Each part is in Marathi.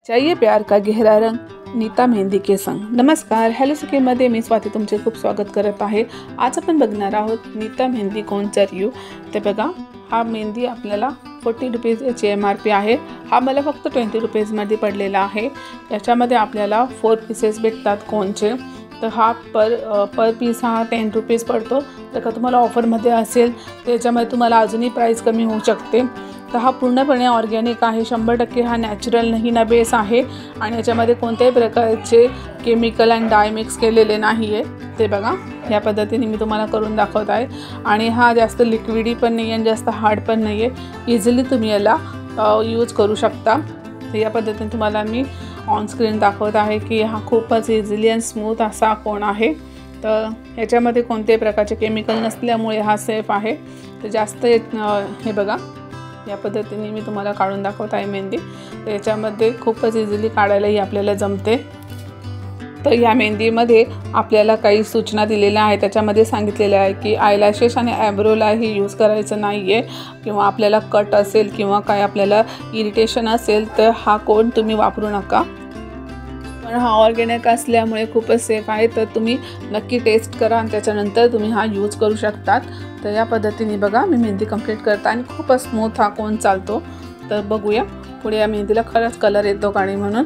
चाहिए प्यार का गहरा रंग नीता मेहंदी के संग। नमस्कार, हॅलो सखीमध्ये मी स्वाती तुमचे खूप स्वागत करत आहे। आज आपण बघणार आहोत नीता मेहंदी कोणचा रिव्ह्यू। ते बघा, हा मेहंदी आपल्याला 40 रुपीज याची MRP आहे। हा मला फक्त 20 रुपीज मध्ये पडलेला आहे। याच्यामध्ये आपल्याला 4 पीसेस भेटतात कोणचे। तर हा पर पीस हा 10 रुपीज पडतो। तर का तुम्हाला ऑफरमध्ये असेल त्याच्यामध्ये तुम्हाला अजूनही प्राइस कमी होऊ शकते। तर हा पूर्णपणे ऑर्गॅनिक आहे, 100% हा नॅचरल नाही ना बेस आहे आणि याच्यामध्ये कोणत्याही प्रकारचे केमिकल अँड डाय मिक्स केलेले नाही आहे। ते बघा, या पद्धतीने मी तुम्हाला करून दाखवत आहे आणि हा जास्त लिक्विडी पण नाही आणि जास्त हार्ड पण नाही आहे। इझिली तुम्ही याला यूज करू शकता। तर या पद्धतीने तुम्हाला मी ऑन स्क्रीन दाखवत आहे की हा खूपच इझिली अँड स्मूथ असा कोण आहे। तर याच्यामध्ये कोणत्याही प्रकारचे केमिकल नसल्यामुळे हा सेफ आहे। तर जास्त हे बघा, या पद्धतीने मी तुम्हाला काढून दाखवत आहे मेहंदी। तर याच्यामध्ये खूपच इझिली काढायलाही आपल्याला जमते। तर या मेहंदीमध्ये आपल्याला काही सूचना दिलेल्या आहेत। त्याच्यामध्ये सांगितलेले आहे की आयलॅशेस आणि ॲब्रोलाही यूज करायचं नाही आहे किंवा आपल्याला कट असेल किंवा काय आपल्याला इरिटेशन असेल तर हा कोण तुम्ही वापरू नका। पण हा ऑर्गॅनिक असल्यामुळे खूपच सेफ आहे। तर तुम्ही नक्की टेस्ट करा आणि त्याच्यानंतर तुम्ही हा यूज करू शकतात। तर या पद्धतीने बघा, मी मेहंदी कंप्लीट करता आणि खूपच स्मूथ हा कोण चालतो। तर बघूया पुढे या मेहंदीला खरंच कलर येतो का नाही म्हणून।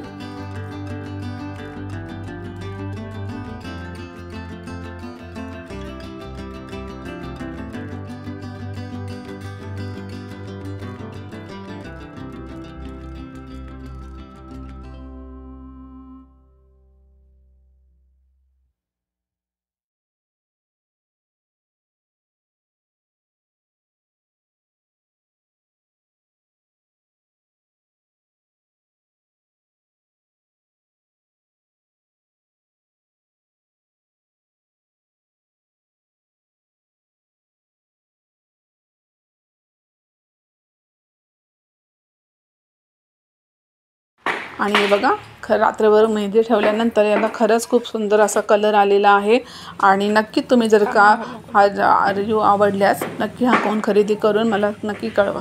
आणि हे बघा, रात्रभर मेहंदी ठेवल्यानंतर याला खरंच खूप सुंदर असा कलर आलेला आहे। आणि नक्की तुम्ही जर का हा रिव्ह्यू आवडल्यास नक्की हा कोण खरेदी करून मला नक्की कळवा।